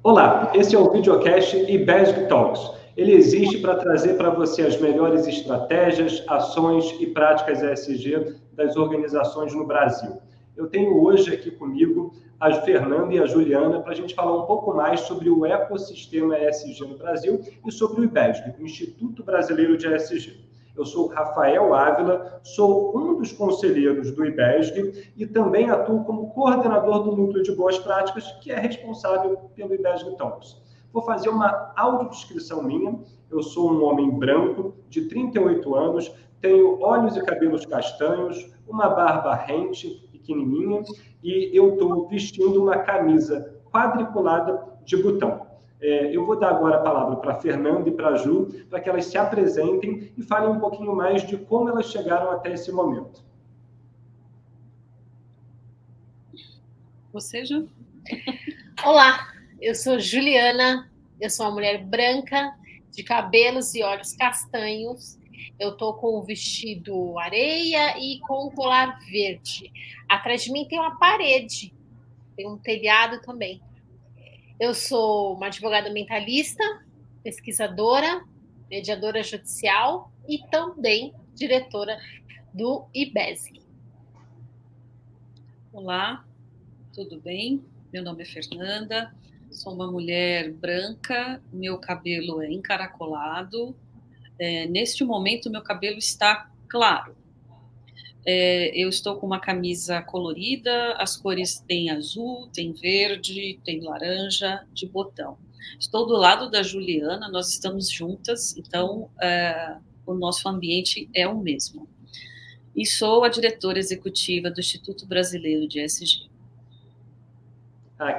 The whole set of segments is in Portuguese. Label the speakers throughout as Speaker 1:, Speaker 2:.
Speaker 1: Olá, esse é o videocast IBESG Talks. Ele existe para trazer para você as melhores estratégias, ações e práticas ESG das organizações no Brasil. Eu tenho hoje aqui comigo a Fernanda e a Juliana para a gente falar um pouco mais sobre o ecossistema ESG no Brasil e sobre o IBESG, o Instituto Brasileiro de ESG. Eu sou Rafael Ávila, sou um dos conselheiros do IBESG e também atuo como coordenador do Núcleo de Boas Práticas, que é responsável pelo IBESG Talks. Vou fazer uma audiodescrição minha. Eu sou um homem branco, de 38 anos, tenho olhos e cabelos castanhos, uma barba rente, pequenininha, e eu estou vestindo uma camisa quadriculada de botão. Eu vou dar agora a palavra para a Fernanda e para a Ju, para que elas se apresentem e falem um pouquinho mais de como elas chegaram até esse momento.
Speaker 2: Você, Ju?
Speaker 3: Olá, eu sou Juliana, eu sou uma mulher branca, de cabelos e olhos castanhos. Eu estou com o vestido areia e com um colar verde. Atrás de mim tem uma parede, tem um telhado também. Eu sou uma advogada ambientalista, pesquisadora, mediadora judicial e também diretora do IBESG.
Speaker 2: Olá, tudo bem? Meu nome é Fernanda, sou uma mulher branca, meu cabelo é encaracolado. Neste momento, meu cabelo está claro. Eu estou com uma camisa colorida, as cores tem azul, tem verde, tem laranja, de botão. Estou do lado da Juliana, nós estamos juntas, então o nosso ambiente é o mesmo. E sou a diretora executiva do Instituto Brasileiro de ESG.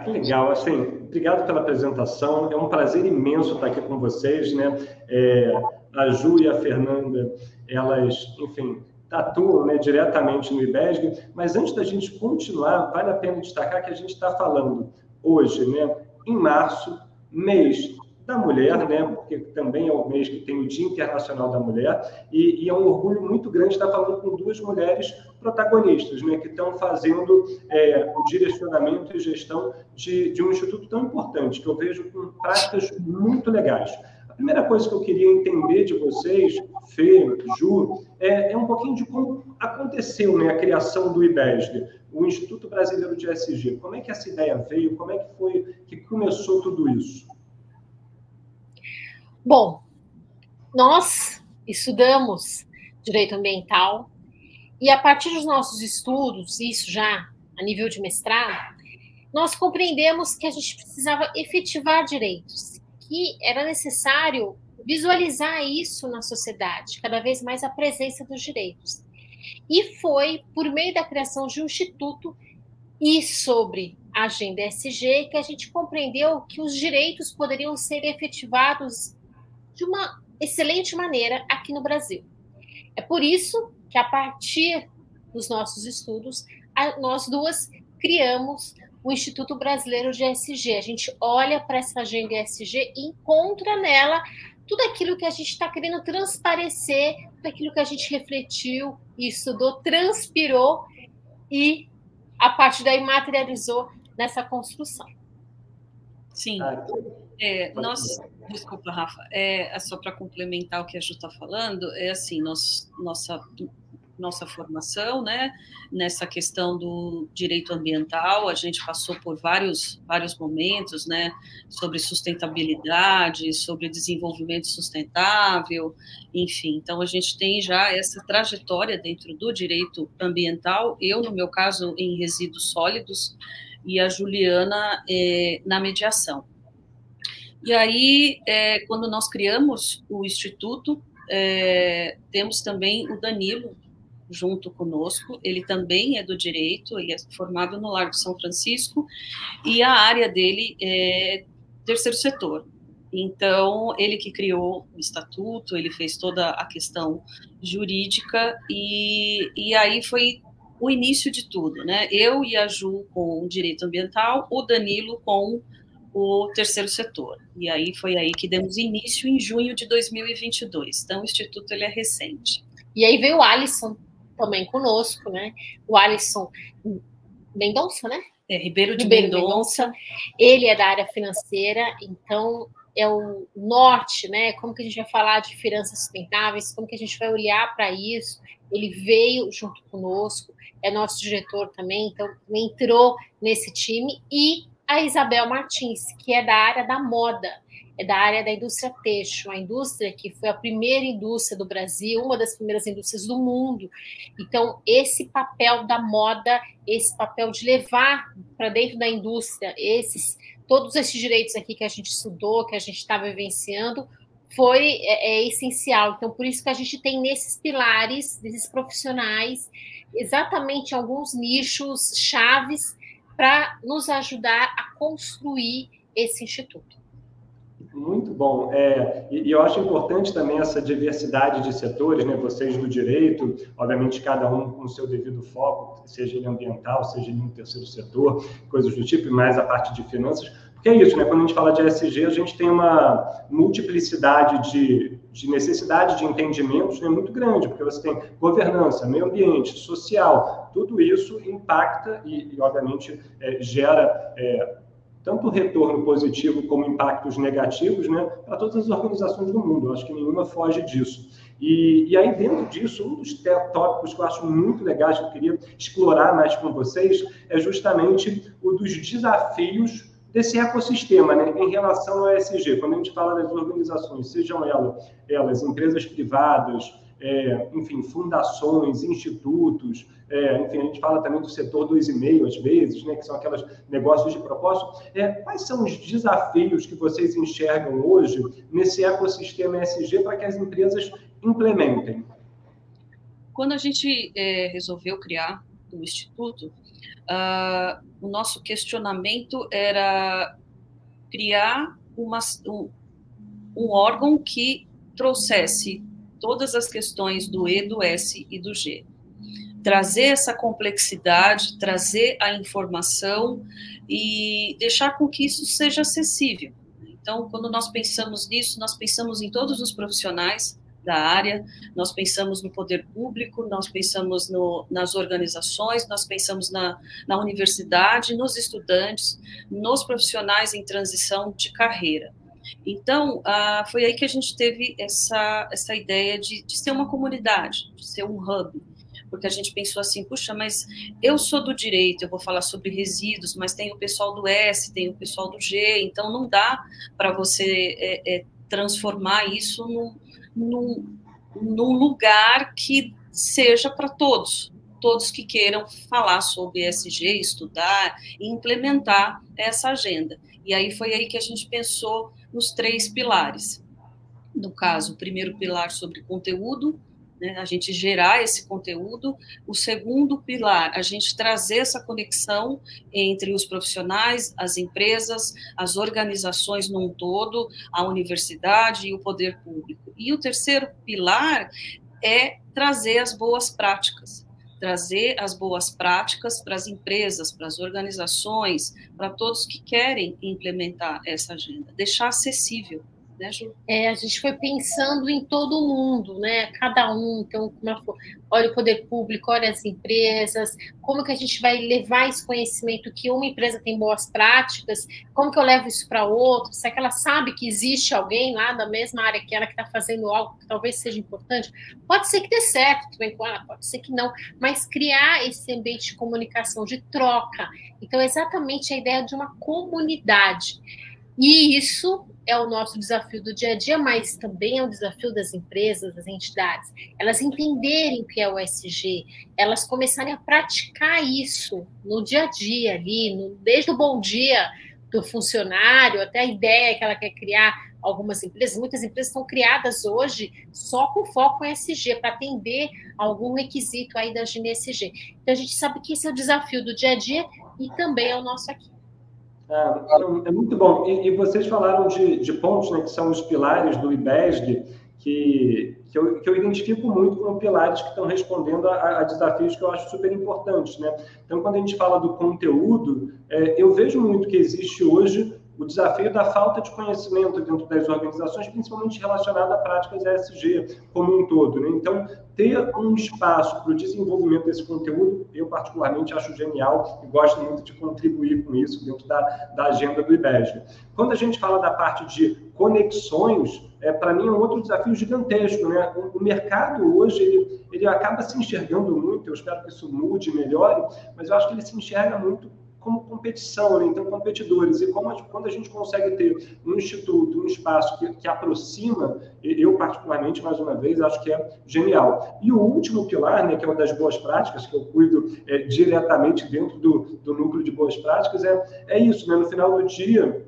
Speaker 1: Que legal, assim, obrigado pela apresentação, é um prazer imenso estar aqui com vocês, né? A Ju e a Fernanda, elas, enfim, atuam, né, diretamente no IBESG, mas antes da gente continuar, vale a pena destacar que a gente está falando hoje, né, em março, mês da mulher, né, porque também é o mês que tem o Dia Internacional da Mulher, e é um orgulho muito grande estar falando com duas mulheres protagonistas, né, que estão fazendo o direcionamento e gestão de um instituto tão importante, que eu vejo com práticas muito legais. A primeira coisa que eu queria entender de vocês, Fê, Ju, é um pouquinho de como aconteceu, né, a criação do IBESG, o Instituto Brasileiro de ESG. Como é que essa ideia veio? Como é que foi que começou tudo isso?
Speaker 3: Bom, nós estudamos direito ambiental e a partir dos nossos estudos, isso já a nível de mestrado, nós compreendemos que a gente precisava efetivar direitos, que era necessário visualizar isso na sociedade, cada vez mais a presença dos direitos. E foi por meio da criação de um instituto e sobre a agenda ESG que a gente compreendeu que os direitos poderiam ser efetivados de uma excelente maneira aqui no Brasil. É por isso que, a partir dos nossos estudos, nós duas criamos o Instituto Brasileiro de ESG. A gente olha para essa agenda ESG e encontra nela tudo aquilo que a gente está querendo transparecer, tudo aquilo que a gente refletiu e estudou, transpirou e, a partir daí, materializou nessa construção.
Speaker 2: Sim. Desculpa, Rafa, só para complementar o que a Ju está falando, assim, nossa formação, né, nessa questão do direito ambiental, a gente passou por vários momentos, né, sobre sustentabilidade, sobre desenvolvimento sustentável, enfim, então a gente tem já essa trajetória dentro do direito ambiental, eu, no meu caso, em resíduos sólidos, e a Juliana na mediação. E aí, quando nós criamos o Instituto, temos também o Danilo junto conosco, ele também é do direito, ele é formado no Largo São Francisco, e a área dele é terceiro setor. Então, ele que criou o estatuto, ele fez toda a questão jurídica, e aí foi o início de tudo, né? Eu e a Ju com o direito ambiental, o Danilo com o terceiro setor. E aí foi aí que demos início em junho de 2022. Então, o Instituto ele é recente.
Speaker 3: E aí veio o Alisson também conosco, né? O Alisson Mendonça, né?
Speaker 2: Ribeiro de
Speaker 3: Mendonça. Ele é da área financeira, então é o norte, né? Como que a gente vai falar de finanças sustentáveis, como que a gente vai olhar para isso. Ele veio junto conosco, é nosso diretor também, então entrou nesse time, e a Isabel Martins, que é da área da moda, é da área da indústria têxtil, a indústria que foi a primeira indústria do Brasil, uma das primeiras indústrias do mundo. Então, esse papel da moda, esse papel de levar para dentro da indústria todos esses direitos aqui que a gente estudou, que a gente está vivenciando, é essencial. Então, por isso que a gente tem nesses pilares, desses profissionais, exatamente alguns nichos chaves para nos ajudar a construir esse instituto.
Speaker 1: Muito bom. E eu acho importante também essa diversidade de setores, né? Vocês do direito, obviamente cada um com o seu devido foco, seja ele ambiental, seja ele no terceiro setor, coisas do tipo, e mais a parte de finanças. Porque é isso, né? Quando a gente fala de ESG, a gente tem uma multiplicidade de necessidade de entendimentos, né, muito grande, porque você tem governança, meio ambiente, social, tudo isso impacta e obviamente, gera tanto retorno positivo como impactos negativos, né, para todas as organizações do mundo. Eu acho que nenhuma foge disso. E aí, dentro disso, um dos tópicos que eu acho muito legais, que eu queria explorar mais com vocês, é justamente o dos desafios desse ecossistema, né, em relação ao ESG. Quando a gente fala das organizações, sejam elas empresas privadas, enfim, fundações, institutos, enfim, a gente fala também do setor 2,5 às vezes, né, que são aqueles negócios de propósito. Quais são os desafios que vocês enxergam hoje nesse ecossistema ESG para que as empresas implementem?
Speaker 2: Quando a gente resolveu criar o Instituto, o nosso questionamento era criar um órgão que trouxesse todas as questões do E, do S e do G. Trazer essa complexidade, trazer a informação e deixar com que isso seja acessível. Então, quando nós pensamos nisso, nós pensamos em todos os profissionais da área, nós pensamos no poder público, nós pensamos nas organizações, nós pensamos na universidade, nos estudantes, nos profissionais em transição de carreira. Então, foi aí que a gente teve essa ideia de ser uma comunidade, de ser um hub, porque a gente pensou assim, puxa, mas eu sou do direito, eu vou falar sobre resíduos, mas tem o pessoal do S, tem o pessoal do G, então não dá para você transformar isso num lugar que seja para todos que queiram falar sobre ESG, estudar e implementar essa agenda. E aí foi aí que a gente pensou nos 3 pilares. No caso, o primeiro pilar sobre conteúdo, né, a gente gerar esse conteúdo. O segundo pilar, a gente trazer essa conexão entre os profissionais, as empresas, as organizações num todo, a universidade e o poder público. E o terceiro pilar é trazer as boas práticas. Trazer as boas práticas para as empresas, para as organizações, para todos que querem implementar essa agenda, deixar acessível, né, Ju?
Speaker 3: A gente foi pensando em todo mundo, né? Cada um, então, como ela falou, olha o poder público, olha as empresas, como que a gente vai levar esse conhecimento que uma empresa tem boas práticas, como que eu levo isso para outra, se é que ela sabe que existe alguém lá da mesma área que ela que está fazendo algo que talvez seja importante, pode ser que dê certo também com ela, pode ser que não, mas criar esse ambiente de comunicação, de troca. Então, exatamente a ideia de uma comunidade. E isso é o nosso desafio do dia a dia, mas também é um desafio das empresas, das entidades, elas entenderem o que é o ESG, elas começarem a praticar isso no dia a dia ali, desde o bom dia do funcionário até a ideia que ela quer criar. Algumas empresas, muitas empresas estão criadas hoje só com foco em ESG, para atender algum requisito aí da GNSG. Então, a gente sabe que esse é o desafio do dia a dia e também é o nosso aqui.
Speaker 1: É muito bom. E vocês falaram de pontos, né, que são os pilares do IBESG, que eu identifico muito como pilares que estão respondendo a desafios que eu acho super importantes, né? Então, quando a gente fala do conteúdo, eu vejo muito que existe hoje o desafio da falta de conhecimento dentro das organizações, principalmente relacionado a práticas ESG como um todo, né? Então, ter um espaço para o desenvolvimento desse conteúdo, eu particularmente acho genial e gosto muito de contribuir com isso dentro da agenda do IBESG. Quando a gente fala da parte de conexões, para mim é um outro desafio gigantesco, né? O mercado hoje, ele acaba se enxergando muito, eu espero que isso mude, melhore, mas eu acho que ele se enxerga muito como competição, né? Então, competidores. E quando a gente consegue ter um instituto, um espaço que aproxima, eu particularmente, mais uma vez, acho que é genial. E o último pilar, né, que é o das boas práticas, que eu cuido diretamente dentro do núcleo de boas práticas, é isso, né? No final do dia,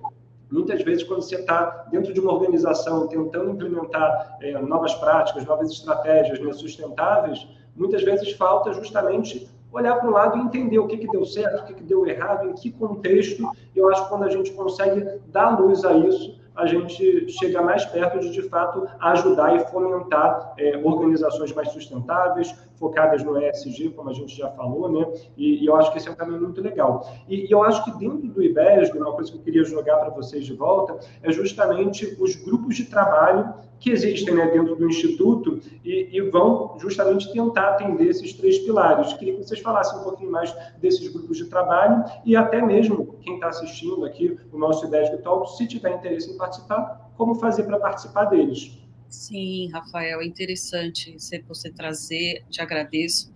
Speaker 1: muitas vezes, quando você está dentro de uma organização tentando implementar novas práticas, novas estratégias, né, sustentáveis, muitas vezes falta justamente olhar para o lado e entender o que deu certo, o que deu errado, em que contexto. Eu acho que quando a gente consegue dar luz a isso, a gente chega mais perto de fato, ajudar e fomentar organizações mais sustentáveis, focadas no ESG, como a gente já falou, né? E eu acho que esse é um caminho muito legal. E eu acho que dentro do IBESG, uma coisa que eu queria jogar para vocês de volta, é justamente os grupos de trabalho que existem, né, dentro do Instituto e vão justamente tentar atender esses 3 pilares. Queria que vocês falassem um pouquinho mais desses grupos de trabalho e até mesmo quem está assistindo aqui o nosso IBESG Talk, se tiver interesse em participar, como fazer para participar deles.
Speaker 2: Sim, Rafael, é interessante você trazer, te agradeço.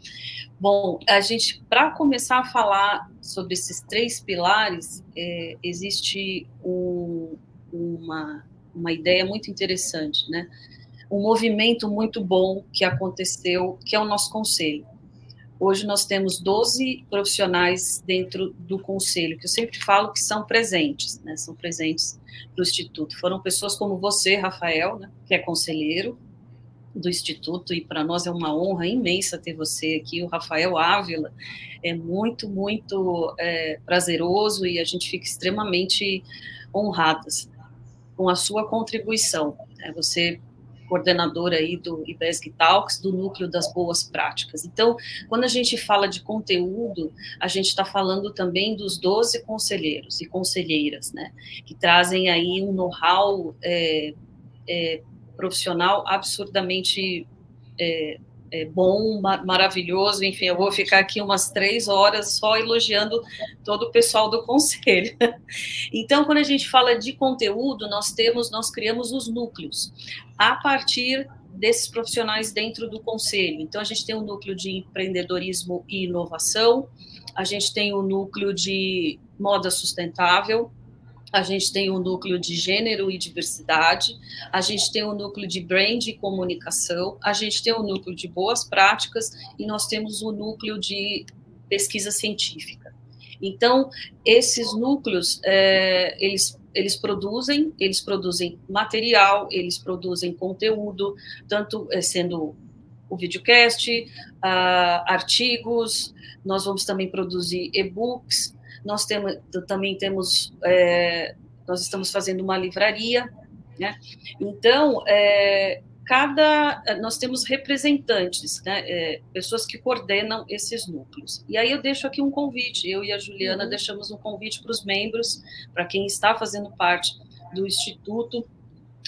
Speaker 2: Bom, a gente, para começar a falar sobre esses 3 pilares, existe uma ideia muito interessante, né? Um movimento muito bom que aconteceu, que é o nosso conselho. Hoje nós temos 12 profissionais dentro do conselho, que eu sempre falo que são presentes, né? São presentes do Instituto. Foram pessoas como você, Rafael, né? Que é conselheiro do Instituto, e para nós é uma honra imensa ter você aqui, o Rafael Ávila. É muito, muito prazeroso e a gente fica extremamente honradas com a sua contribuição. Você coordenadora aí do IBESG Talks, do Núcleo das Boas Práticas. Então, quando a gente fala de conteúdo, a gente está falando também dos 12 conselheiros e conselheiras, né, que trazem aí um know-how profissional absurdamente bom, maravilhoso, enfim, eu vou ficar aqui umas 3 horas só elogiando todo o pessoal do conselho. Então, quando a gente fala de conteúdo, nós criamos os núcleos, a partir desses profissionais dentro do conselho. Então, a gente tem o núcleo de empreendedorismo e inovação, a gente tem o núcleo de moda sustentável, a gente tem o núcleo de gênero e diversidade, a gente tem o núcleo de brand e comunicação, a gente tem o núcleo de boas práticas e nós temos o núcleo de pesquisa científica. Então, esses núcleos, eles produzem material, eles produzem conteúdo, tanto sendo o videocast, artigos, nós vamos também produzir e-books, nós estamos fazendo uma livraria, né? Então, nós temos representantes, né? Pessoas que coordenam esses núcleos. E aí eu deixo aqui um convite, eu e a Juliana deixamos um convite para os membros, para quem está fazendo parte do Instituto,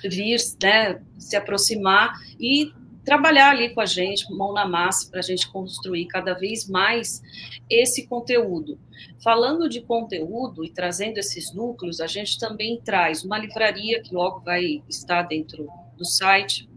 Speaker 2: vir, né, se aproximar e trabalhar ali com a gente, mão na massa, para a gente construir cada vez mais esse conteúdo. Falando de conteúdo e trazendo esses núcleos, a gente também traz uma livraria, que logo vai estar dentro do site.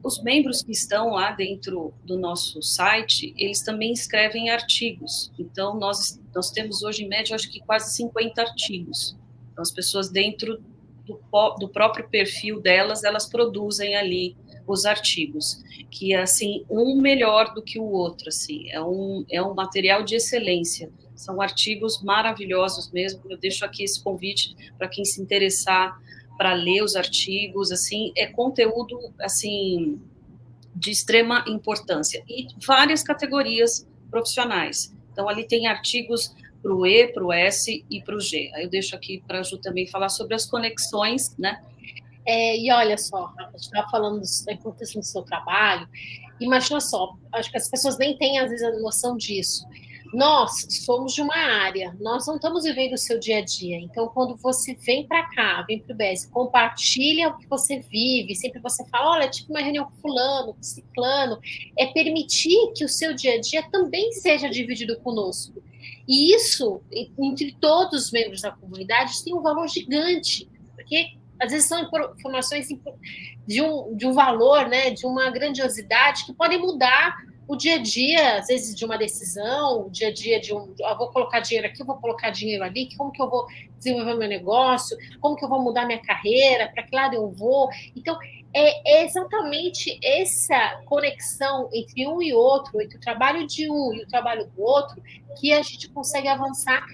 Speaker 2: Os membros que estão lá dentro do nosso site, eles também escrevem artigos. Então, nós temos hoje, em média, acho que quase 50 artigos. Então, as pessoas dentro do próprio perfil delas, elas produzem ali os artigos, que é, assim, um melhor do que o outro, assim, é um material de excelência, são artigos maravilhosos mesmo. Eu deixo aqui esse convite para quem se interessar para ler os artigos, assim, é conteúdo, assim, de extrema importância, e várias categorias profissionais. Então, ali tem artigos para o E, para o S e para o G. Aí eu deixo aqui para a Ju também falar sobre as conexões, né?
Speaker 3: E olha só, a gente estava falando da importância do seu trabalho, imagina só, acho que as pessoas nem têm, às vezes, a noção disso, nós somos de uma área, nós não estamos vivendo o seu dia a dia. Então, quando você vem para cá, vem para o BES, compartilha o que você vive, sempre você fala, olha, tipo uma reunião com fulano, com ciclano, é permitir que o seu dia a dia também seja dividido conosco. E isso, entre todos os membros da comunidade, tem um valor gigante, porque às vezes são informações de um valor, né, de uma grandiosidade que podem mudar o dia a dia, às vezes, de uma decisão, o dia a dia de vou colocar dinheiro aqui, vou colocar dinheiro ali, como que eu vou desenvolver meu negócio, como que eu vou mudar minha carreira, para que lado eu vou. Então, é exatamente essa conexão entre um e outro, entre o trabalho de um e o trabalho do outro, que a gente consegue avançar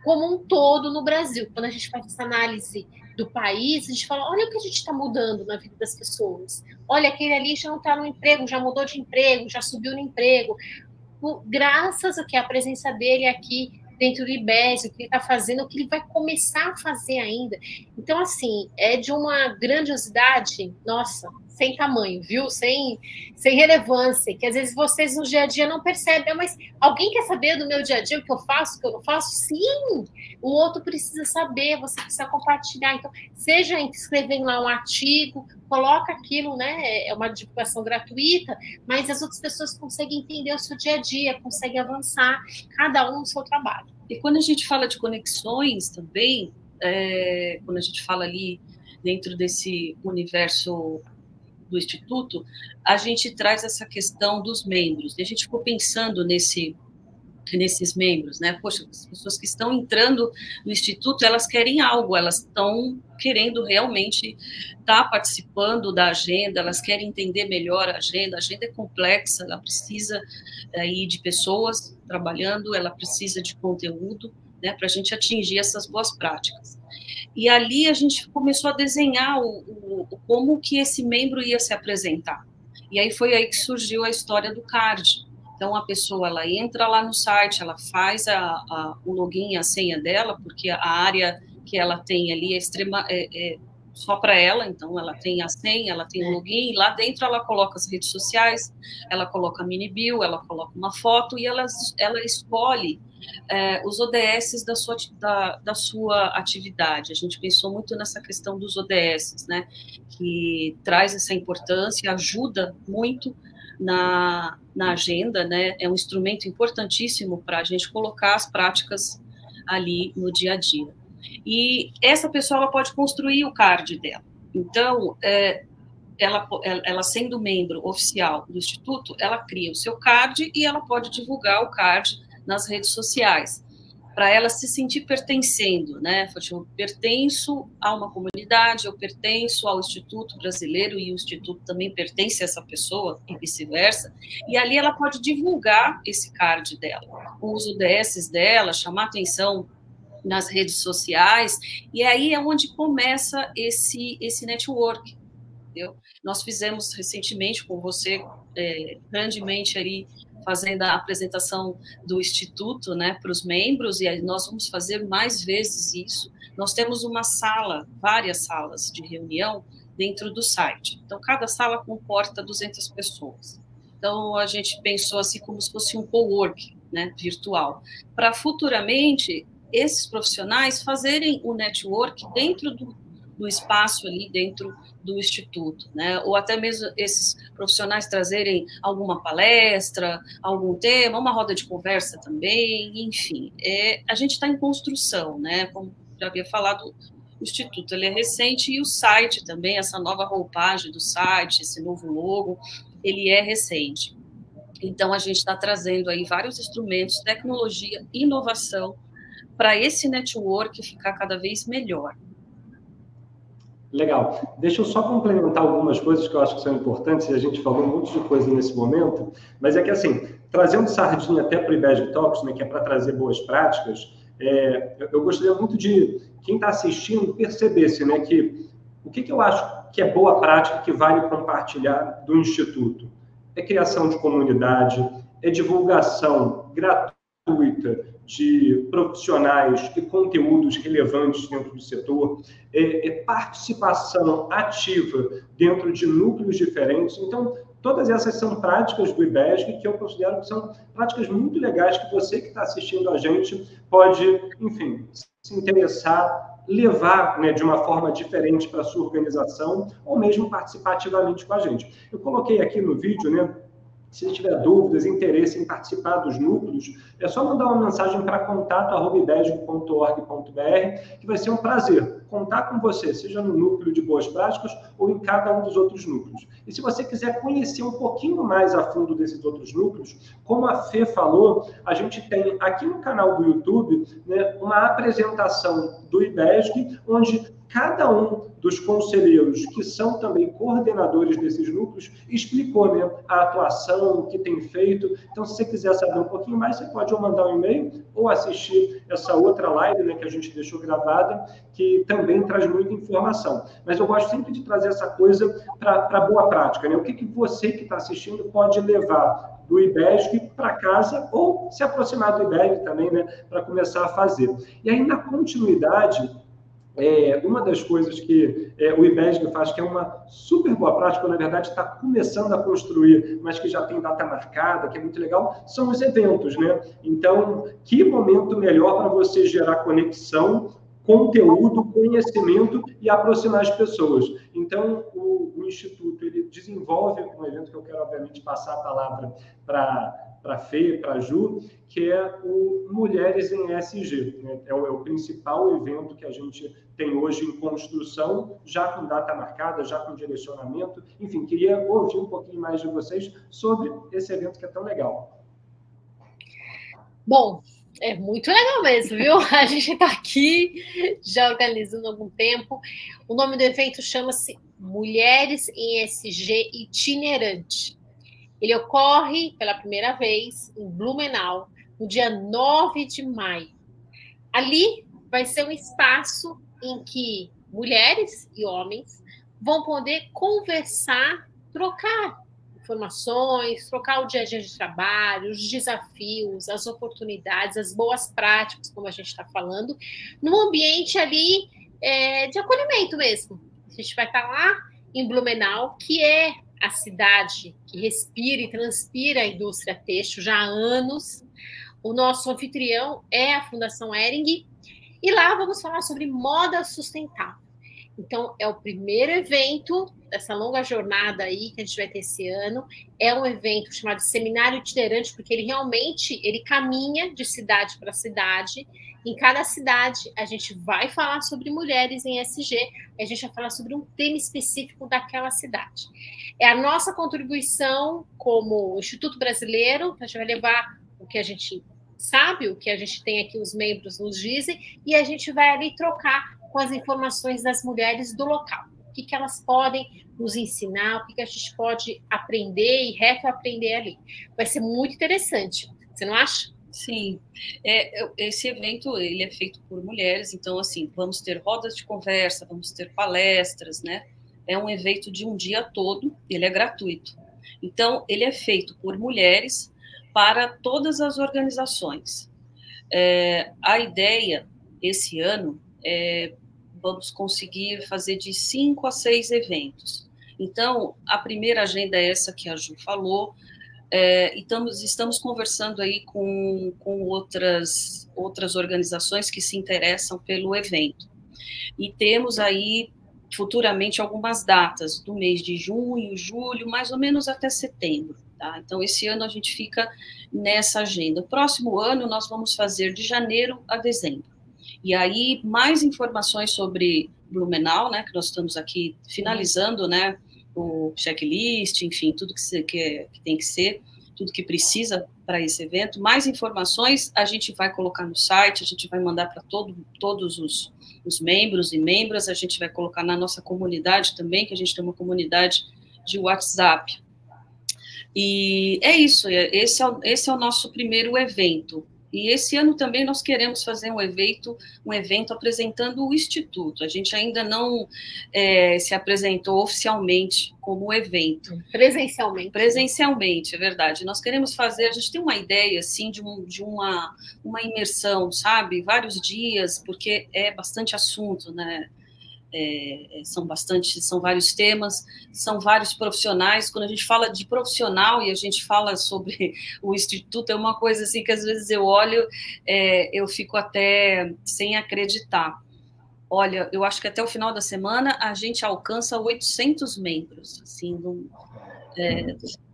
Speaker 3: como um todo no Brasil. Quando a gente faz essa análise do país, a gente fala, olha o que a gente está mudando na vida das pessoas. Olha, aquele ali já não está no emprego, já mudou de emprego, já subiu no emprego. Graças ao que a presença dele aqui dentro do IBES, o que ele está fazendo, o que ele vai começar a fazer ainda. Então, assim, é de uma grandiosidade, nossa, sem tamanho, viu? Sem relevância, que às vezes vocês no dia a dia não percebem, mas alguém quer saber do meu dia a dia, o que eu faço, o que eu não faço? Sim! O outro precisa saber, você precisa compartilhar. Então, seja escrevendo lá um artigo, coloca aquilo, né? É uma divulgação gratuita, mas as outras pessoas conseguem entender o seu dia a dia, conseguem avançar, cada um no seu trabalho.
Speaker 2: E quando a gente fala de conexões também, quando a gente fala ali dentro desse universo do Instituto, a gente traz essa questão dos membros. E a gente ficou pensando nesses membros, né? Poxa, as pessoas que estão entrando no Instituto, elas querem algo, elas estão querendo realmente estar participando da agenda, elas querem entender melhor a agenda é complexa, ela precisa aí de pessoas trabalhando, ela precisa de conteúdo, né, para a gente atingir essas boas práticas. E ali a gente começou a desenhar como que esse membro ia se apresentar. E aí foi aí que surgiu a história do card. Então, a pessoa, ela entra lá no site, ela faz o login e a senha dela, porque a área que ela tem ali é só para ela, então ela tem a senha, ela tem o login, e lá dentro ela coloca as redes sociais, ela coloca a mini bio, ela coloca uma foto e ela escolhe os ODS da sua atividade. A gente pensou muito nessa questão dos ODS, né, que traz essa importância, ajuda muito na agenda, né, é um instrumento importantíssimo para a gente colocar as práticas ali no dia a dia. E essa pessoa ela pode construir o card dela. Então, ela sendo membro oficial do Instituto, ela cria o seu card e ela pode divulgar o card nas redes sociais, para ela se sentir pertencendo, né? Eu pertenço a uma comunidade, eu pertenço ao Instituto Brasileiro e o Instituto também pertence a essa pessoa e vice-versa. E ali ela pode divulgar esse card dela, com os ODS dela, chamar atenção nas redes sociais, e aí é onde começa esse network, entendeu? Nós fizemos recentemente com você, grandemente ali, fazendo a apresentação do Instituto, né, para os membros, e aí nós vamos fazer mais vezes isso. Nós temos uma sala, várias salas de reunião dentro do site. Então, cada sala comporta 200 pessoas. Então, a gente pensou assim como se fosse um coworking, né, virtual, para futuramente esses profissionais fazerem o network dentro do espaço ali dentro do Instituto, né? Ou até mesmo esses profissionais trazerem alguma palestra, algum tema, uma roda de conversa também, enfim. A gente está em construção, né? Como já havia falado, o Instituto ele é recente e o site também, essa nova roupagem do site, esse novo logo, ele é recente. Então, a gente está trazendo aí vários instrumentos, tecnologia, inovação, para esse network ficar cada vez melhor.
Speaker 1: Legal. Deixa eu só complementar algumas coisas que eu acho que são importantes, e a gente falou um monte de coisa nesse momento, mas é que, assim, trazendo sardinha até para o IBESG Talks, né, que é para trazer boas práticas, eu gostaria muito de quem está assistindo percebesse, né, que o que eu acho que é boa prática que vale compartilhar do Instituto? É criação de comunidade, é divulgação gratuita de profissionais e conteúdos relevantes dentro do setor, participação ativa dentro de núcleos diferentes. Então, Todas essas são práticas do IBESG que eu considero que são práticas muito legais que você que está assistindo a gente pode, enfim, se interessar, levar, né, de uma forma diferente para a sua organização ou mesmo participar ativamente com a gente. Eu coloquei aqui no vídeo, né, se tiver dúvidas, interesse em participar dos núcleos, é só mandar uma mensagem para contato@ibesg.org.br, que vai ser um prazer contar com você, seja no núcleo de boas práticas ou em cada um dos outros núcleos. E se você quiser conhecer um pouquinho mais a fundo desses outros núcleos, como a Fê falou, a gente tem aqui no canal do YouTube, né, uma apresentação do IBESG, onde cada um dos conselheiros, que são também coordenadores desses núcleos, explicou, né, a atuação, o que tem feito. Então, se você quiser saber um pouquinho mais, você pode ou mandar um e-mail ou assistir essa outra live, né, que a gente deixou gravada, que também traz muita informação. Mas eu gosto sempre de trazer essa coisa para boa prática, né? O que você que está assistindo pode levar do IBESG para casa ou se aproximar do IBESG também, né, para começar a fazer. E aí, na continuidade, uma das coisas que o IBESG faz, que é uma super boa prática, na verdade está começando a construir, mas que já tem data marcada, que é muito legal, são os eventos, né? Então, que momento melhor para você gerar conexão, conteúdo, conhecimento e aproximar as pessoas. Então, o Instituto ele desenvolve um evento que eu quero, obviamente, passar a palavra para a Fê, para a Ju, que é o Mulheres em ESG. Né? É o principal evento que a gente tem hoje em construção, já com data marcada, já com direcionamento. Enfim, queria ouvir um pouquinho mais de vocês sobre esse evento que é tão legal.
Speaker 3: Bom, é muito legal mesmo, viu? A gente está aqui já organizando há algum tempo. O nome do evento chama-se Mulheres em ESG Itinerante. Ele ocorre pela primeira vez em Blumenau, no dia 9 de maio. Ali vai ser um espaço em que mulheres e homens vão poder conversar, trocar informações, trocar o dia a dia de trabalho, os desafios, as oportunidades, as boas práticas, como a gente está falando, num ambiente ali de acolhimento mesmo. A gente vai estar lá em Blumenau, que é a cidade que respira e transpira a indústria têxtil já há anos. O nosso anfitrião é a Fundação Hering, e lá vamos falar sobre moda sustentável. Então, é o primeiro evento dessa longa jornada aí que a gente vai ter esse ano. É um evento chamado Seminário Itinerante, porque ele realmente caminha de cidade para cidade. Em cada cidade, a gente vai falar sobre mulheres em ESG, a gente vai falar sobre um tema específico daquela cidade. É a nossa contribuição como Instituto Brasileiro, que a gente vai levar o que a gente sabe, o que a gente tem aqui, os membros nos dizem, e a gente vai ali trocar com as informações das mulheres do local. O que elas podem nos ensinar, o que a gente pode aprender e retroaprender ali. Vai ser muito interessante, você não acha?
Speaker 2: Sim, esse evento ele é feito por mulheres, então assim, vamos ter rodas de conversa, vamos ter palestras, né? É um evento de um dia todo, ele é gratuito. Então, ele é feito por mulheres para todas as organizações. A ideia, esse ano, vamos conseguir fazer de 5 a 6 eventos. Então, a primeira agenda é essa que a Ju falou, estamos conversando aí com outras organizações que se interessam pelo evento. E temos aí, futuramente, algumas datas do mês de junho, julho, mais ou menos até setembro. Tá? Então, esse ano a gente fica nessa agenda. O próximo ano nós vamos fazer de janeiro a dezembro. E aí, mais informações sobre Blumenau, né, que nós estamos aqui finalizando, né, o checklist, enfim, tudo que tem que ser, tudo que precisa para esse evento. Mais informações a gente vai colocar no site, a gente vai mandar para todos os membros e membras, a gente vai colocar na nossa comunidade também, que a gente tem uma comunidade de WhatsApp. E é isso, esse é o nosso primeiro evento. E esse ano também nós queremos fazer um evento apresentando o Instituto. A gente ainda não se apresentou oficialmente como evento.
Speaker 3: Presencialmente.
Speaker 2: Presencialmente, é verdade. Nós queremos fazer, a gente tem uma ideia, assim, de uma imersão, sabe? Vários dias, porque é bastante assunto, né? são vários temas, são vários profissionais. Quando a gente fala de profissional e a gente fala sobre o Instituto, é uma coisa assim que às vezes eu olho, eu fico até sem acreditar. Olha, eu acho que até o final da semana a gente alcança 800 membros, assim,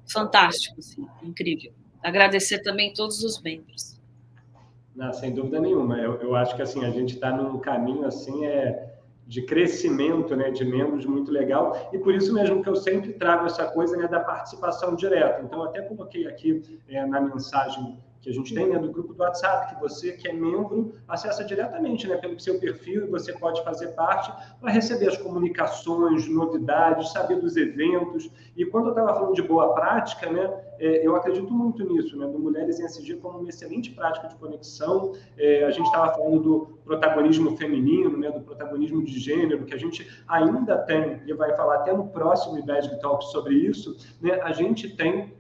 Speaker 2: fantástico, assim, incrível. Agradecer também todos os membros.
Speaker 1: Não, sem dúvida nenhuma. Eu acho que assim a gente está num caminho assim de crescimento, né, de membros muito legal, e por isso mesmo que eu sempre trago essa coisa, né, da participação direta. Então, até coloquei aqui na mensagem que a gente tem, né, do grupo do WhatsApp, que você que é membro acessa diretamente, né, pelo seu perfil, e você pode fazer parte para receber as comunicações, novidades, saber dos eventos. E quando eu estava falando de boa prática, né, eu acredito muito nisso, né, do Mulheres em SG como uma excelente prática de conexão. A gente estava falando do protagonismo feminino, né, do protagonismo de gênero, que a gente ainda tem, e vai falar até no próximo IBESG Talk sobre isso, né, a gente tem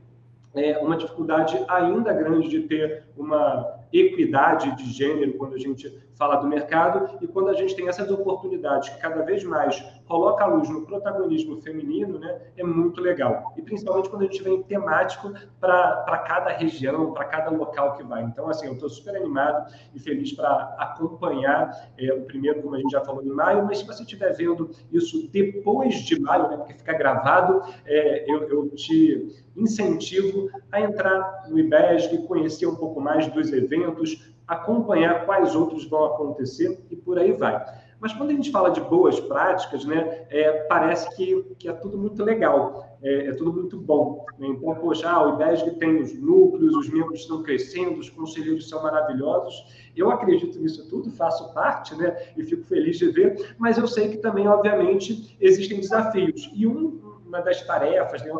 Speaker 1: uma dificuldade ainda grande de ter uma equidade de gênero quando a gente fala do mercado, e quando a gente tem essas oportunidades que cada vez mais coloca a luz no protagonismo feminino, né, é muito legal. E principalmente quando a gente vem temático para cada região, para cada local que vai. Então, assim, eu estou super animado e feliz para acompanhar o primeiro, como a gente já falou, em maio, mas se você estiver vendo isso depois de maio, né, porque fica gravado, eu te incentivo a entrar no IBESG, conhecer um pouco mais dos eventos, acompanhar quais outros vão acontecer e por aí vai. Mas quando a gente fala de boas práticas, né, parece que é tudo muito legal, é tudo muito bom. Né? Então, poxa, o IBESG tem os núcleos, os membros estão crescendo, os conselheiros são maravilhosos. Eu acredito nisso tudo, faço parte, né, e fico feliz de ver, mas eu sei que também, obviamente, existem desafios. E uma das tarefas, né,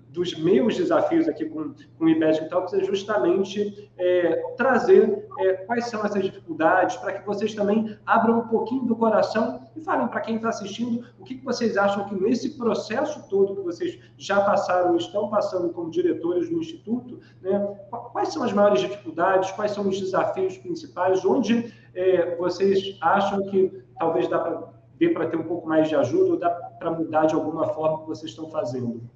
Speaker 1: dos meus desafios aqui com o IBESG Talks é justamente trazer quais são essas dificuldades, para que vocês também abram um pouquinho do coração e falem para quem está assistindo o que vocês acham que nesse processo todo que vocês já passaram e estão passando como diretores do Instituto, né, quais são as maiores dificuldades, quais são os desafios principais, onde vocês acham que talvez dê para ter um pouco mais de ajuda ou dá para mudar de alguma forma o que vocês estão fazendo?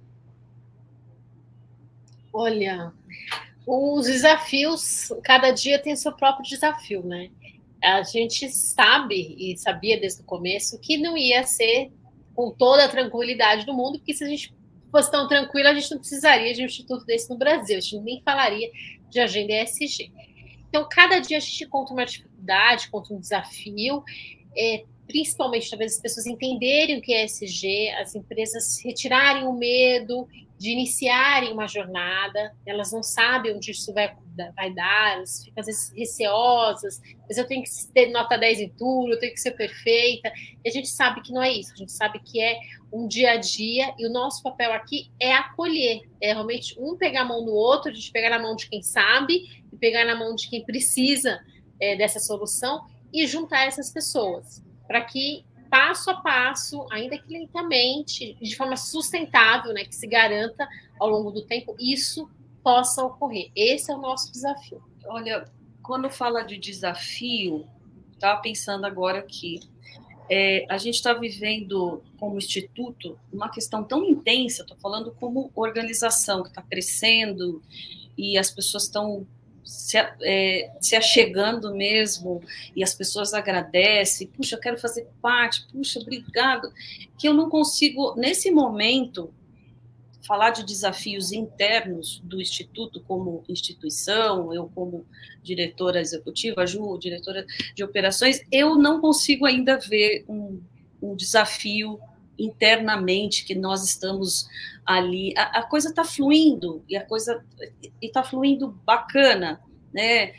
Speaker 3: Olha, os desafios, cada dia tem seu próprio desafio, né? A gente sabe e sabia desde o começo que não ia ser com toda a tranquilidade do mundo, porque se a gente fosse tão tranquilo, a gente não precisaria de um instituto desse no Brasil, a gente nem falaria de agenda ESG. Então, cada dia a gente conta uma dificuldade, conta um desafio, principalmente, talvez, as pessoas entenderem o que é ESG, as empresas retirarem o medo de iniciarem uma jornada, elas não sabem onde isso vai dar, elas ficam, às vezes, receosas, mas eu tenho que ter nota 10 em tudo, eu tenho que ser perfeita, e a gente sabe que não é isso, a gente sabe que é um dia a dia, e o nosso papel aqui é acolher, é realmente um pegar a mão do outro, a gente pegar na mão de quem sabe, e pegar na mão de quem precisa dessa solução, e juntar essas pessoas, para que passo a passo, ainda que lentamente, de forma sustentável, né, que se garanta ao longo do tempo, isso possa ocorrer. Esse é o nosso desafio.
Speaker 2: Olha, quando fala de desafio, estava pensando agora que a gente está vivendo como instituto uma questão tão intensa, estou falando como organização que está crescendo e as pessoas estão se achegando mesmo, e as pessoas agradecem, puxa, eu quero fazer parte, puxa, obrigado, que eu não consigo, nesse momento, falar de desafios internos do Instituto como instituição, eu como diretora executiva, a Ju, diretora de operações, eu não consigo ainda ver um desafio internamente que nós estamos ali, a coisa está fluindo, e a coisa está fluindo bacana, né?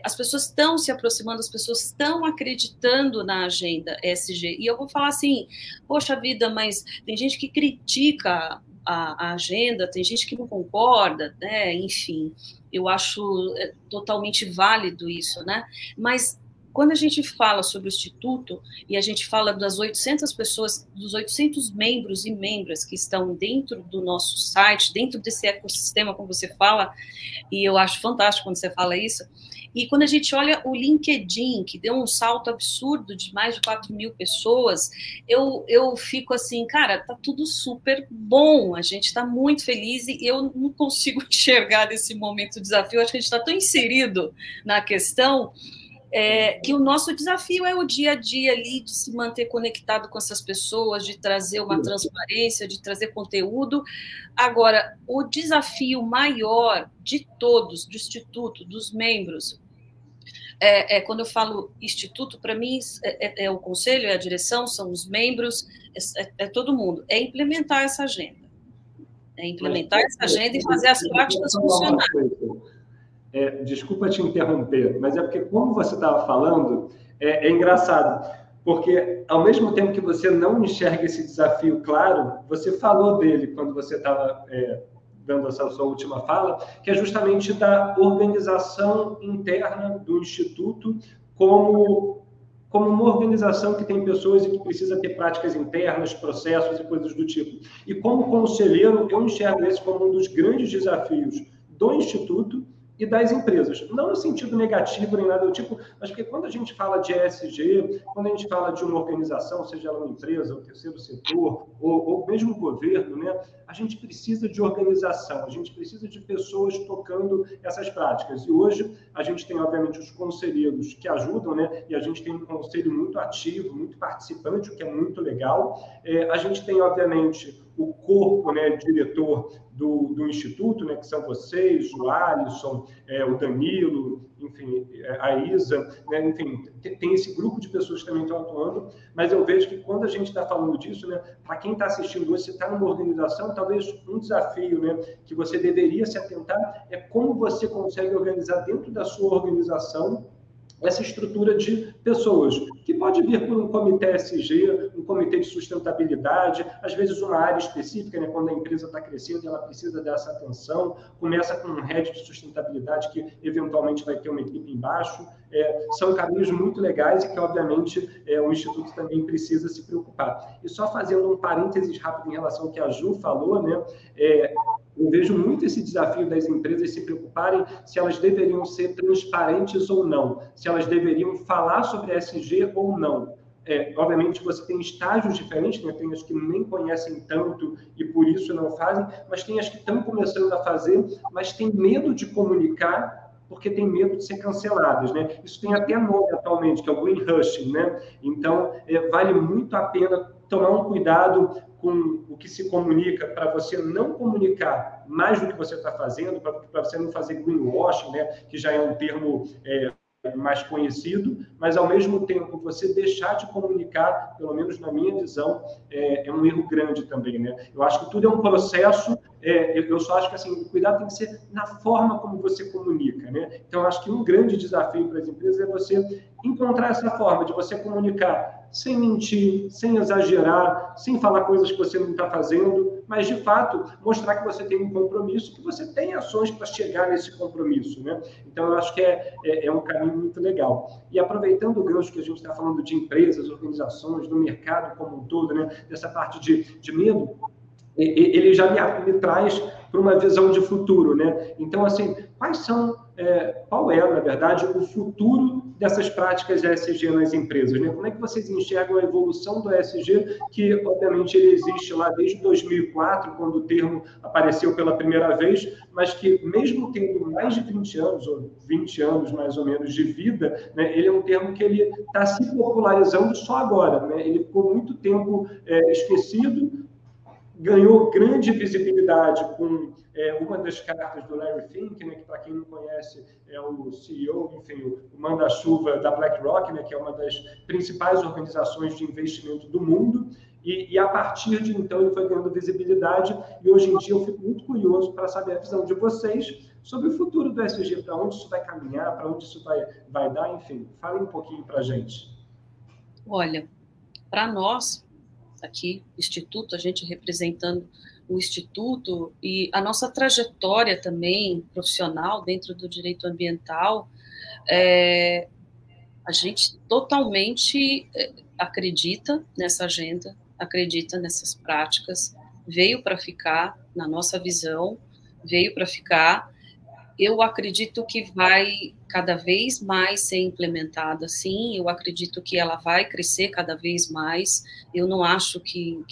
Speaker 2: As pessoas estão se aproximando, as pessoas estão acreditando na agenda ESG, e eu vou falar assim, poxa vida, mas tem gente que critica a agenda, tem gente que não concorda, né? Enfim, eu acho totalmente válido isso, né? Mas quando a gente fala sobre o Instituto, e a gente fala das 800 pessoas, dos 800 membros e membras que estão dentro do nosso site, dentro desse ecossistema, como você fala, e eu acho fantástico quando você fala isso, e quando a gente olha o LinkedIn, que deu um salto absurdo de mais de 4.000 pessoas, eu fico assim, cara, tá tudo super bom, a gente está muito feliz, e eu não consigo enxergar nesse momento o desafio, acho que a gente está tão inserido na questão, que o nosso desafio é o dia a dia ali, de se manter conectado com essas pessoas, de trazer uma transparência, de trazer conteúdo. Agora, o desafio maior de todos, do Instituto, dos membros, quando eu falo Instituto, para mim é o conselho, é a direção, são os membros, é todo mundo, é implementar essa agenda. É implementar essa agenda e fazer as práticas funcionarem.
Speaker 1: Desculpa te interromper, mas é porque, como você estava falando, é engraçado, porque ao mesmo tempo que você não enxerga esse desafio claro, você falou dele quando você estava dando essa sua última fala, que é justamente da organização interna do Instituto como uma organização que tem pessoas e que precisa ter práticas internas, processos e coisas do tipo. E como conselheiro, eu enxergo esse como um dos grandes desafios do Instituto e das empresas. Não no sentido negativo nem nada do tipo, mas porque quando a gente fala de ESG, quando a gente fala de uma organização, seja ela uma empresa, o terceiro setor, ou mesmo o governo, né, a gente precisa de organização, a gente precisa de pessoas tocando essas práticas. E hoje a gente tem, obviamente, os conselheiros que ajudam, né, e a gente tem um conselho muito ativo, muito participante, o que é muito legal. A gente tem, obviamente, o corpo, né, diretor do Instituto, né, que são vocês, o Alisson, o Danilo, enfim, a Isa, né, enfim, tem esse grupo de pessoas que também estão atuando, mas eu vejo que quando a gente está falando disso, né, para quem está assistindo hoje, se está numa organização, talvez um desafio, né, que você deveria se atentar é como você consegue organizar dentro da sua organização essa estrutura de pessoas, que pode vir por um comitê ESG, um comitê de sustentabilidade, às vezes uma área específica, né, quando a empresa está crescendo, ela precisa dessa atenção, começa com um head de sustentabilidade que eventualmente vai ter uma equipe embaixo, são caminhos muito legais e que, obviamente, o Instituto também precisa se preocupar. E só fazendo um parênteses rápido em relação ao que a Ju falou, né, eu vejo muito esse desafio das empresas se preocuparem se elas deveriam ser transparentes ou não, se elas deveriam falar sobre ESG ou não. Obviamente, você tem estágios diferentes, né? Tem as que nem conhecem tanto e por isso não fazem, mas tem as que estão começando a fazer, mas têm medo de comunicar porque tem medo de ser canceladas, né? Isso tem até nome atualmente, que é o greenwashing, né? Então, vale muito a pena tomar um cuidado com o que se comunica, para você não comunicar mais do que você está fazendo, para você não fazer greenwashing, né? Que já é um termo mais conhecido, mas ao mesmo tempo você deixar de comunicar, pelo menos na minha visão, é um erro grande também, né? Eu acho que tudo é um processo, eu só acho que assim, o cuidado tem que ser na forma como você comunica, né? Então, eu acho que um grande desafio para as empresas é você encontrar essa forma de você comunicar sem mentir, sem exagerar, sem falar coisas que você não está fazendo, mas, de fato, mostrar que você tem um compromisso, que você tem ações para chegar nesse compromisso, né? Então, eu acho que é um caminho muito legal. E aproveitando o gancho que a gente está falando de empresas, organizações, do mercado como um todo, né? Dessa parte de medo, ele já me traz para uma visão de futuro, né? Então, assim, qual é, na verdade, o futuro dessas práticas ESG nas empresas, né? Como é que vocês enxergam a evolução do ESG, que, obviamente, ele existe lá desde 2004, quando o termo apareceu pela primeira vez, mas que, mesmo tendo mais de 20 anos, ou 20 anos, mais ou menos, de vida, né, ele é um termo que ele está se popularizando só agora, né? Ele ficou muito tempo esquecido, ganhou grande visibilidade com uma das cartas do Larry Fink, né, que, para quem não conhece, é o CEO, enfim, o manda-chuva da BlackRock, né, que é uma das principais organizações de investimento do mundo, e a partir de então ele foi ganhando visibilidade, e hoje em dia eu fico muito curioso para saber a visão de vocês sobre o futuro do ESG, para onde isso vai caminhar, para onde isso vai dar, enfim, fale um pouquinho para a gente.
Speaker 2: Olha, para nós, aqui, Instituto, a gente representando o Instituto e a nossa trajetória também profissional dentro do direito ambiental, A gente totalmente acredita nessa agenda, acredita nessas práticas, veio para ficar, na nossa visão, veio para ficar. Eu acredito que vai cada vez mais ser implementada, sim, eu acredito que ela vai crescer cada vez mais, eu não acho que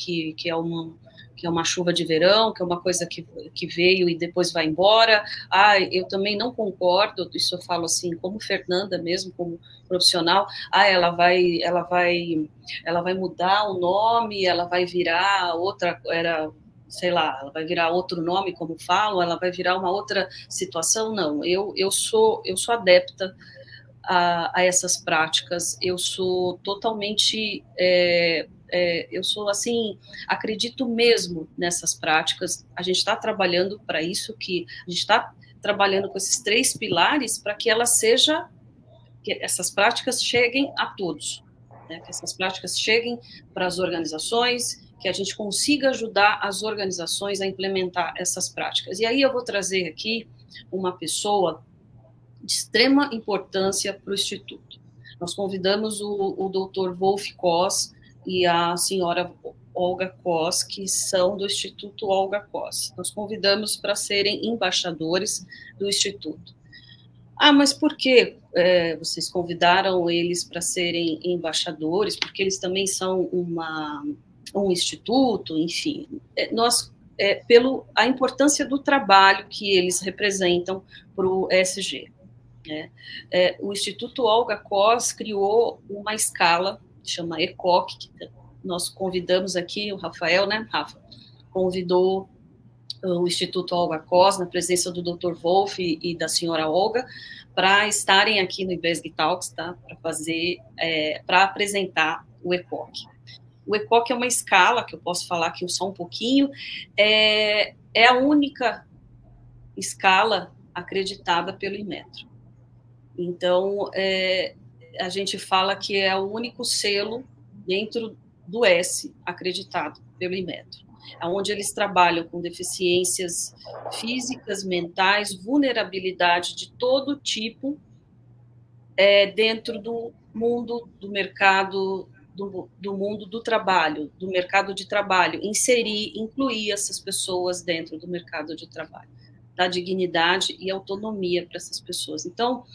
Speaker 2: é uma chuva de verão, que é uma coisa que veio e depois vai embora. Eu também não concordo, isso eu falo assim, como Fernanda mesmo, como profissional, ela vai mudar o nome, ela vai virar outra, sei lá, ela vai virar outro nome, como falam, ela vai virar uma outra situação. Não, eu sou adepta a essas práticas, eu sou totalmente, eu sou assim, acredito mesmo nessas práticas, a gente está trabalhando para isso, que a gente está trabalhando com esses 3 pilares para que que essas práticas cheguem a todos, né, que essas práticas cheguem para as organizações, que a gente consiga ajudar as organizações a implementar essas práticas. E aí eu vou trazer aqui uma pessoa de extrema importância para o Instituto. Nós convidamos o Dr. Wolf Koss e a senhora Olga Koss, que são do Instituto Olga Koss. Nós convidamos para serem embaixadores do Instituto. Mas por que vocês convidaram eles para serem embaixadores? Porque eles também são um instituto, enfim. A importância do trabalho que eles representam para o ESG. Né? O Instituto Olga Koss criou uma escala, chama ECOC, que nós convidamos aqui, o Rafael, né, Rafa, convidou o Instituto Olga Koss, na presença do Dr. Wolf e da senhora Olga, para estarem aqui no IBESG Talks, tá? Para apresentar o ECOC. O ECOC é uma escala, que eu posso falar aqui só um pouquinho, é a única escala acreditada pelo Inmetro. Então, a gente fala que é o único selo dentro do S acreditado pelo Inmetro, onde eles trabalham com deficiências físicas, mentais, vulnerabilidade de todo tipo, dentro do mundo do mercado, do mundo do trabalho, do mercado de trabalho, incluir essas pessoas dentro do mercado de trabalho, dar dignidade e autonomia para essas pessoas. Então,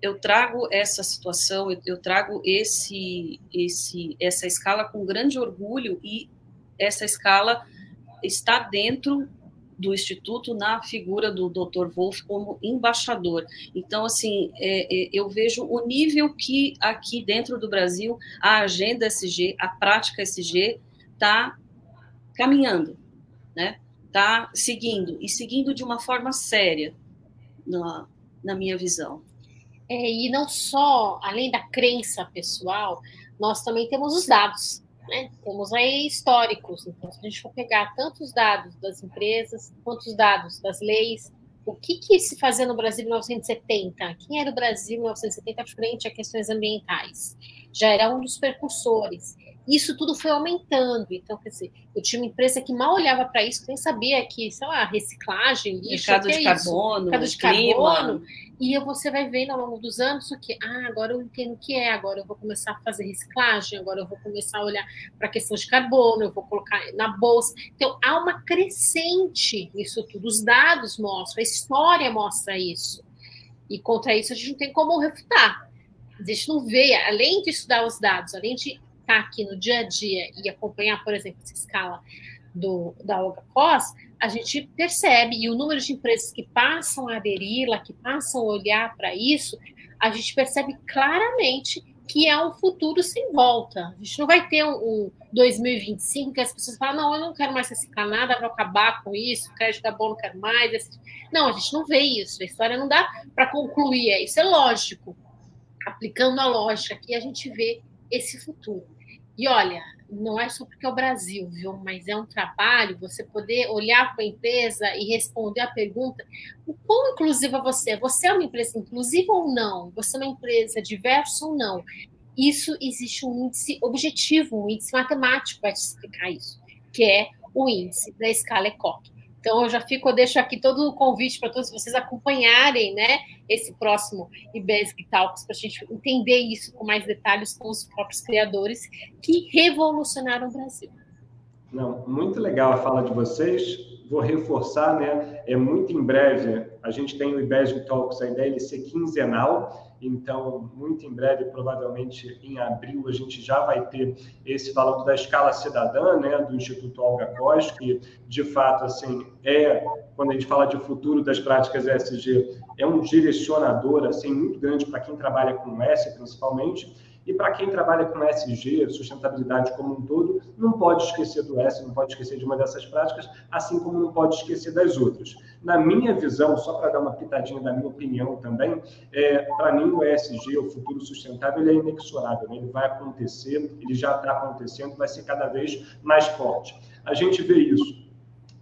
Speaker 2: eu trago essa situação, eu trago essa escala com grande orgulho, e essa escala está dentro do Instituto, na figura do Dr. Wolf como embaixador. Então, assim, eu vejo o nível que aqui dentro do Brasil a agenda SG, a prática SG, está caminhando, né? Está seguindo de uma forma séria, na minha visão.
Speaker 3: E não só, além da crença pessoal, nós também temos os dados, né? Temos aí históricos. Então, se a gente for pegar tanto os dados das empresas, quanto os dados das leis, o que se fazia no Brasil em 1970? Quem era o Brasil em 1970 frente a questões ambientais? Já era um dos precursores. Isso tudo foi aumentando. Então, quer dizer, eu tinha uma empresa que mal olhava para isso, nem sabia que, sei lá, reciclagem, lixo,
Speaker 2: mercado de carbono,
Speaker 3: mercado de carbono. E você vai vendo ao longo dos anos o que, agora eu entendo o que é, agora eu vou começar a fazer reciclagem, agora eu vou começar a olhar para a questão de carbono, eu vou colocar na bolsa. Então, há uma crescente nisso tudo. Os dados mostram, a história mostra isso. E contra isso a gente não tem como refutar. A gente não vê, além de estudar os dados, além de estar aqui no dia a dia e acompanhar, por exemplo, essa escala da Olga Koss, a gente percebe, e o número de empresas que passam a aderi-la, que passam a olhar para isso, a gente percebe claramente que é um futuro sem volta. A gente não vai ter um 2025 que as pessoas falam, não, eu não quero mais reciclar nada, vou acabar com isso, crédito de carbono não quero mais. Não, a gente não vê isso, a história não dá para concluir, isso é lógico. Aplicando a lógica aqui, a gente vê esse futuro. E olha, não é só porque é o Brasil, viu? Mas é um trabalho você poder olhar para a empresa e responder a pergunta: o quão inclusiva você é? Você é uma empresa inclusiva ou não? Você é uma empresa diversa ou não? Isso existe um índice objetivo, um índice matemático para te explicar isso, que é o índice da escala ECOC. Então, eu deixo aqui todo o convite para todos vocês acompanharem, né, esse próximo IBESG Talks, para a gente entender isso com mais detalhes com os próprios criadores que revolucionaram o Brasil.
Speaker 1: Não, muito legal a fala de vocês. Vou reforçar, né? Muito em breve a gente tem o IBESG Talks, a ideia é ele ser quinzenal. Então, muito em breve, provavelmente em abril, a gente já vai ter esse falando da escala cidadã, né, do Instituto Olga Koch, que, de fato, assim, quando a gente fala de futuro das práticas ESG, é um direcionador, assim, muito grande para quem trabalha com S, principalmente, e para quem trabalha com ESG, sustentabilidade como um todo, não pode esquecer do S, não pode esquecer de uma dessas práticas, assim como não pode esquecer das outras. Na minha visão, só para dar uma pitadinha da minha opinião também, para mim o ESG, o futuro sustentável, ele é inexorável, né? Ele vai acontecer, ele já está acontecendo, vai ser cada vez mais forte. A gente vê isso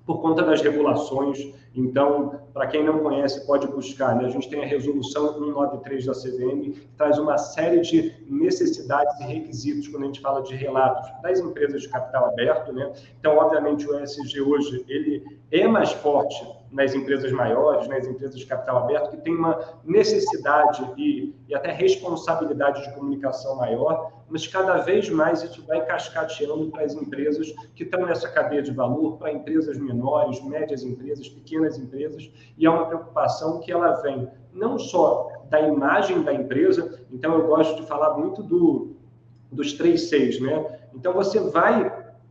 Speaker 1: por conta das regulações. Então, para quem não conhece, pode buscar, né? A gente tem a resolução 193 da CVM, que traz uma série de necessidades e requisitos quando a gente fala de relatos das empresas de capital aberto, né? Então, obviamente, o ESG hoje, ele é mais forte nas empresas maiores, nas empresas de capital aberto, que tem uma necessidade e até responsabilidade de comunicação maior, mas cada vez mais isso vai cascateando para as empresas que estão nessa cadeia de valor, para empresas menores, médias empresas, pequenas empresas, e é uma preocupação que ela vem não só da imagem da empresa, então eu gosto de falar muito dos 3 Cs, né? Então você vai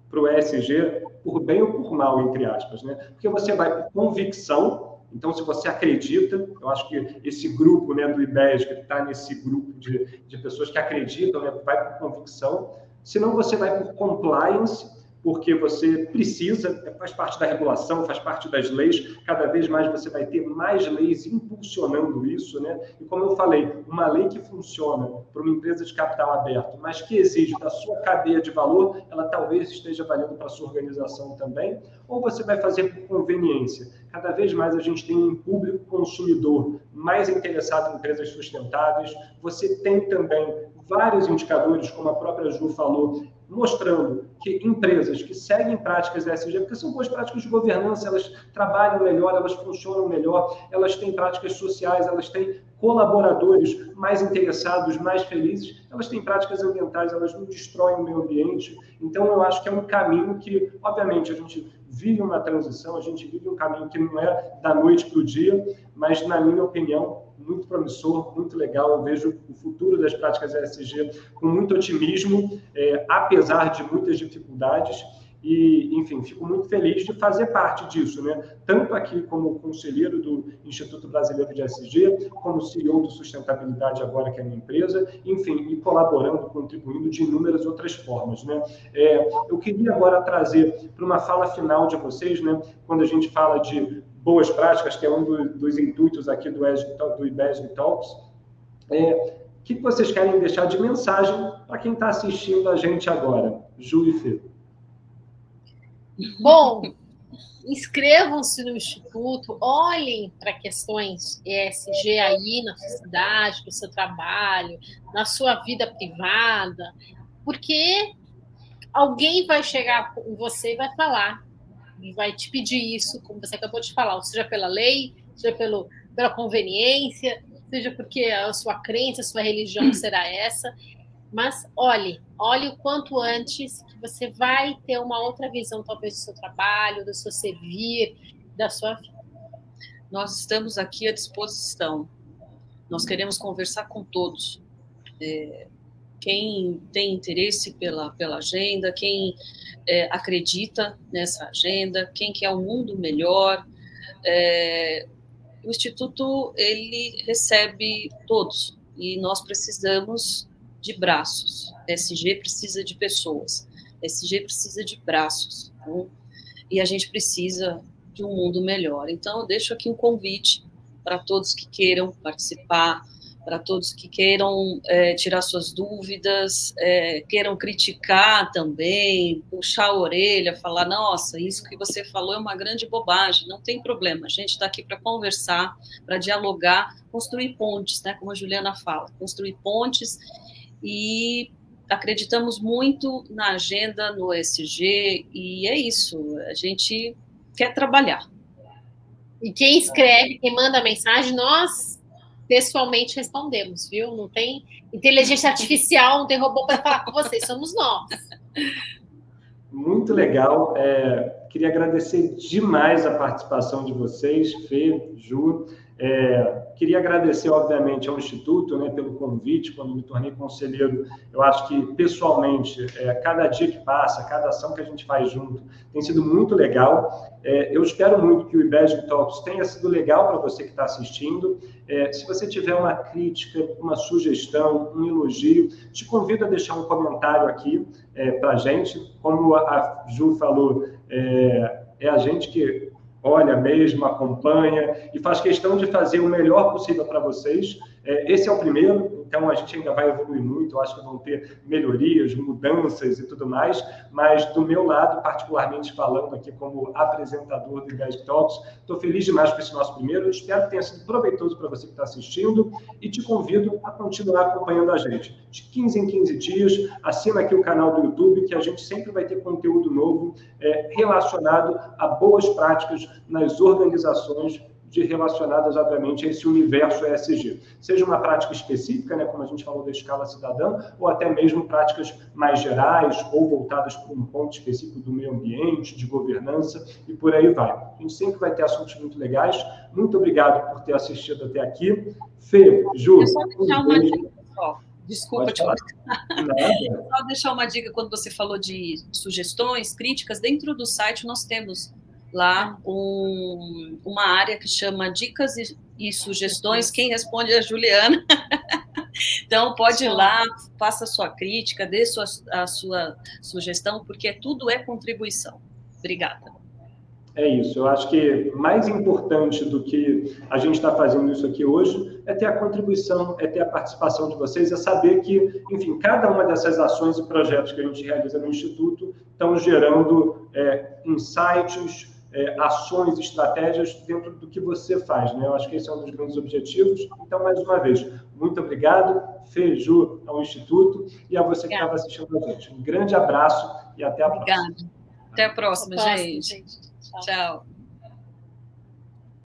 Speaker 1: para o ESG por bem ou por mal, entre aspas, né? Porque você vai por convicção. Então, se você acredita, eu acho que esse grupo, né, do IBESG, que está nesse grupo de pessoas que acreditam, né, vai por convicção. Senão, você vai por compliance, porque você precisa, faz parte da regulação, faz parte das leis, cada vez mais você vai ter mais leis impulsionando isso, né? E como eu falei, uma lei que funciona para uma empresa de capital aberto, mas que exige da sua cadeia de valor, ela talvez esteja valendo para a sua organização também, ou você vai fazer por conveniência. Cada vez mais a gente tem um público consumidor mais interessado em empresas sustentáveis, você tem também vários indicadores, como a própria Ju falou, mostrando que empresas que seguem práticas ESG, porque são boas práticas de governança, elas trabalham melhor, elas funcionam melhor, elas têm práticas sociais, elas têm colaboradores mais interessados, mais felizes, elas têm práticas ambientais, elas não destroem o meio ambiente. Então, eu acho que é um caminho que, obviamente, a gente vive uma transição, a gente vive um caminho que não é da noite para o dia, mas, na minha opinião, muito promissor, muito legal. Eu vejo o futuro das práticas ESG com muito otimismo, apesar de muitas dificuldades. E, enfim, fico muito feliz de fazer parte disso, né? Tanto aqui como conselheiro do Instituto Brasileiro de ESG, como CEO do Sustentabilidade agora, que é a minha empresa, enfim, e colaborando, contribuindo de inúmeras outras formas, né? Eu queria agora trazer para uma fala final de vocês, né? Quando a gente fala de boas práticas, que é um dos intuitos aqui do IBESG Talks, o que vocês querem deixar de mensagem para quem está assistindo a gente agora? Ju e Fê.
Speaker 3: Bom, inscrevam-se no Instituto, olhem para questões ESG aí na sua cidade, no seu trabalho, na sua vida privada, porque alguém vai chegar com você e vai falar, e vai te pedir isso, como você acabou de falar, seja pela lei, seja pela conveniência, seja porque a sua crença, a sua religião será essa. Mas olhe o quanto antes, que você vai ter uma outra visão, talvez, do seu trabalho, do seu servir, da sua vida.
Speaker 2: Nós estamos aqui à disposição. Nós queremos conversar com todos. Quem tem interesse pela agenda, quem acredita nessa agenda, quem quer um mundo melhor. O Instituto, ele recebe todos, e nós precisamos de braços. ESG precisa de pessoas. ESG precisa de braços. Tá? E a gente precisa de um mundo melhor. Então, eu deixo aqui um convite para todos que queiram participar, para todos que queiram tirar suas dúvidas, queiram criticar também, puxar a orelha, falar, nossa, isso que você falou é uma grande bobagem. Não tem problema, a gente está aqui para conversar, para dialogar, construir pontes, né, como a Juliana fala, construir pontes. E acreditamos muito na agenda, no ESG, e é isso, a gente quer trabalhar,
Speaker 3: E quem escreve, quem manda mensagem, nós pessoalmente respondemos, viu? Não tem inteligência artificial, não tem robô para falar com vocês, somos nós.
Speaker 1: Muito legal. Queria agradecer demais a participação de vocês, Fê, Ju. Queria agradecer, obviamente, ao Instituto, né, pelo convite. Quando me tornei conselheiro, eu acho que, pessoalmente, cada dia que passa, cada ação que a gente faz junto, tem sido muito legal. Eu espero muito que o IBESG Talks tenha sido legal para você que está assistindo. Se você tiver uma crítica, uma sugestão, um elogio, te convido a deixar um comentário aqui para a gente. Como a Ju falou, é a gente que olha mesmo, acompanha e faz questão de fazer o melhor possível para vocês. Esse é o primeiro, então a gente ainda vai evoluir muito, eu acho que vão ter melhorias, mudanças e tudo mais, mas do meu lado, particularmente falando aqui como apresentador do IBESG Talks, estou feliz demais com esse nosso primeiro, eu espero que tenha sido proveitoso para você que está assistindo e te convido a continuar acompanhando a gente. De 15 em 15 dias, assina aqui o canal do YouTube, que a gente sempre vai ter conteúdo novo relacionado a boas práticas nas organizações relacionadas, obviamente, a esse universo ESG. Seja uma prática específica, né, como a gente falou da escala cidadã, ou até mesmo práticas mais gerais ou voltadas para um ponto específico do meio ambiente, de governança, e por aí vai. A gente sempre vai ter assuntos muito legais. Muito obrigado por ter assistido até aqui. Fê, Ju...
Speaker 2: Só deixar uma dica só. Desculpa te só deixar uma dica quando você falou de sugestões, críticas. Dentro do site nós temos lá uma área que chama Dicas e Sugestões. Quem responde é a Juliana. Então, pode ir lá, faça a sua crítica, dê a sua sugestão, porque tudo é contribuição. Obrigada.
Speaker 1: É isso. Eu acho que mais importante do que a gente está fazendo isso aqui hoje é ter a contribuição, é ter a participação de vocês, é saber que, enfim, cada uma dessas ações e projetos que a gente realiza no Instituto estão gerando insights, ações, estratégias dentro do que você faz, né? Eu acho que esse é um dos grandes objetivos. Então, mais uma vez, muito obrigado, Fê, Ju, ao Instituto e a você que estava assistindo a gente. Um grande abraço e até a próxima.
Speaker 2: Obrigada. Até a próxima, gente. Tchau.